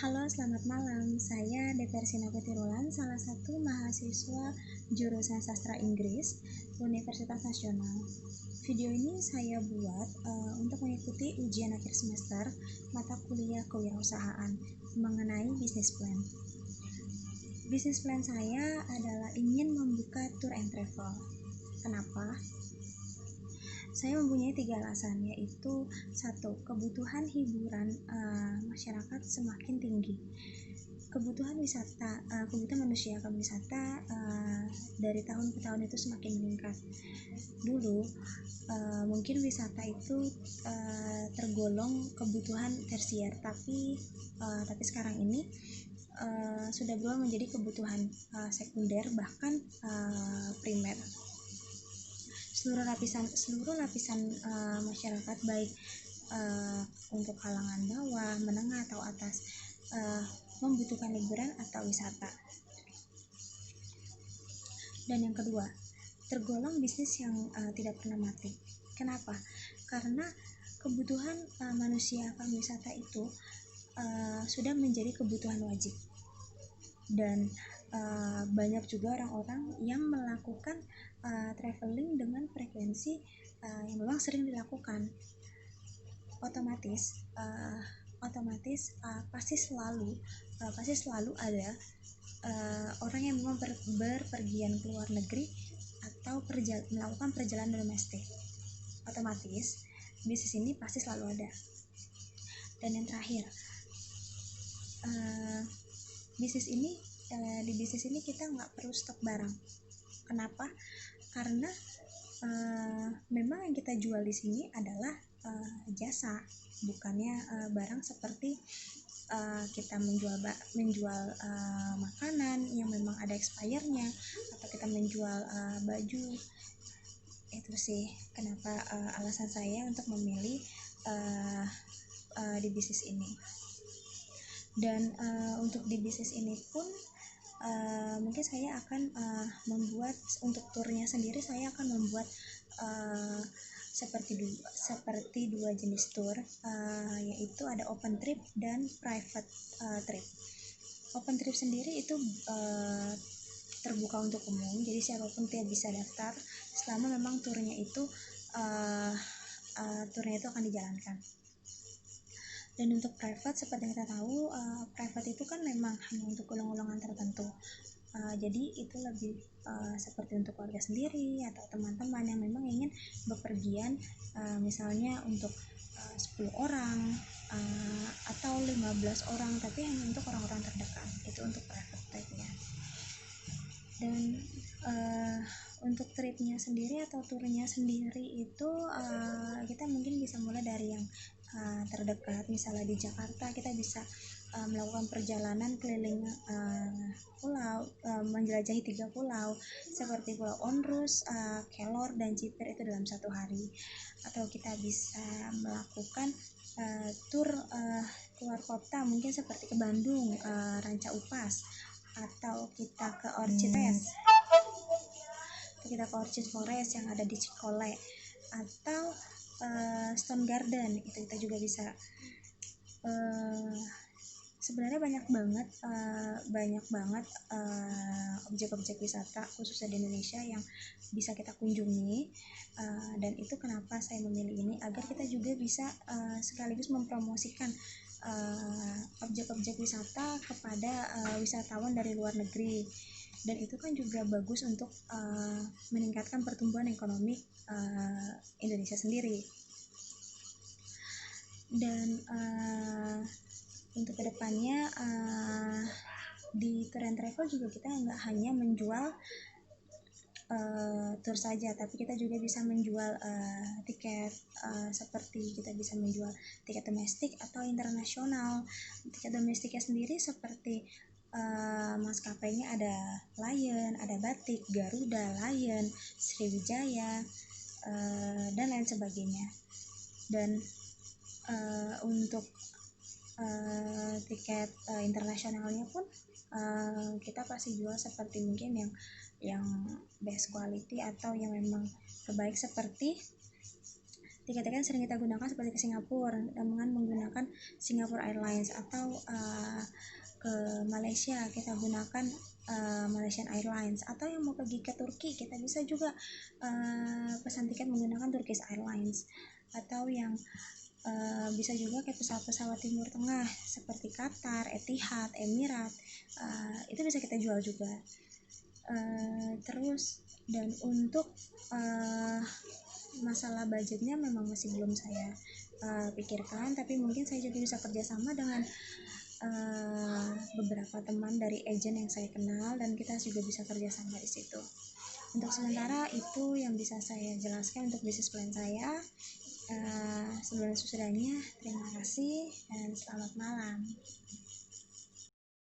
Halo, selamat malam. Saya Deversina Putirulan, salah satu mahasiswa jurusan Sastra Inggris Universitas Nasional. Video ini saya buat untuk mengikuti ujian akhir semester mata kuliah kewirausahaan mengenai business plan. Business plan saya adalah ingin membuka tour and travel. Kenapa? Saya mempunyai 3 alasan, yaitu 1. Kebutuhan hiburan masyarakat semakin tinggi. Kebutuhan manusia akan wisata dari tahun ke tahun itu semakin meningkat. Dulu mungkin wisata itu tergolong kebutuhan tersier, tapi sekarang ini sudah berubah menjadi kebutuhan sekunder, bahkan primer. Seluruh lapisan masyarakat, baik untuk kalangan bawah, menengah atau atas, membutuhkan liburan atau wisata. Dan yang kedua, tergolong bisnis yang tidak pernah mati. Kenapa? Karena kebutuhan manusia akan wisata itu sudah menjadi kebutuhan wajib, dan banyak juga orang-orang yang melakukan traveling dengan frekuensi yang memang sering dilakukan. Otomatis pasti selalu ada orang yang memang berpergian ke luar negeri atau melakukan perjalanan domestik. Otomatis bisnis ini pasti selalu ada. Dan yang terakhir, di bisnis ini kita nggak perlu stok barang. Kenapa? Karena memang yang kita jual di sini adalah jasa, bukannya barang seperti kita menjual makanan yang memang ada expirednya, atau kita menjual baju. Itu sih kenapa alasan saya untuk memilih di bisnis ini. Dan untuk di bisnis ini pun mungkin saya akan membuat untuk turnya sendiri. Saya akan membuat seperti dua jenis tour, yaitu ada open trip dan private trip. Open trip sendiri itu terbuka untuk umum, jadi siapapun dia bisa daftar selama memang turnya itu akan dijalankan. Dan untuk private, seperti yang kita tahu, private itu kan memang hanya untuk golongan-golongan tertentu. Jadi itu lebih seperti untuk keluarga sendiri atau teman-teman yang memang ingin bepergian, misalnya untuk 10 orang atau 15 orang, tapi hanya untuk orang-orang terdekat. Itu untuk private tripnya. Dan untuk tripnya sendiri atau turnya sendiri itu kita mungkin bisa mulai dari yang terdekat. Misalnya di Jakarta kita bisa melakukan perjalanan keliling pulau, menjelajahi 3 pulau seperti Pulau Onrus, Kelor, dan Ciper itu dalam 1 hari. Atau kita bisa melakukan tur keluar kota, mungkin seperti ke Bandung, Ranca Upas, atau kita ke Orchid Forest yang ada di Cikole, atau Stone Garden, itu kita juga bisa. Sebenarnya banyak banget objek-objek wisata khususnya di Indonesia yang bisa kita kunjungi, dan itu kenapa saya memilih ini, agar kita juga bisa sekaligus mempromosikan objek-objek wisata kepada wisatawan dari luar negeri. Dan itu kan juga bagus untuk meningkatkan pertumbuhan ekonomi Indonesia sendiri. Dan untuk kedepannya di Tour and Travel juga kita nggak hanya menjual tour saja, tapi kita juga bisa menjual tiket, seperti kita bisa menjual tiket domestik atau internasional. Tiket domestiknya sendiri seperti maskapainya ada Lion, ada Batik, Garuda, Lion, Sriwijaya, dan lain sebagainya. Dan untuk tiket internasionalnya pun kita pasti jual seperti mungkin yang best quality atau yang memang terbaik, seperti tiket yang sering kita gunakan seperti ke Singapura dengan menggunakan Singapore Airlines, atau ke Malaysia kita gunakan Malaysian Airlines, atau yang mau pergi ke Turki kita bisa juga pesan tiket menggunakan Turkish Airlines, atau yang bisa juga kayak pesawat-pesawat Timur Tengah seperti Qatar, Etihad, Emirat, itu bisa kita jual juga. Terus dan untuk masalah budgetnya memang masih belum saya pikirkan, tapi mungkin saya juga bisa kerjasama dengan beberapa teman dari agent yang saya kenal, dan kita juga bisa kerjasama di situ. Untuk sementara itu yang bisa saya jelaskan untuk bisnis plan saya. Sebelum sesudahnya, terima kasih dan selamat malam.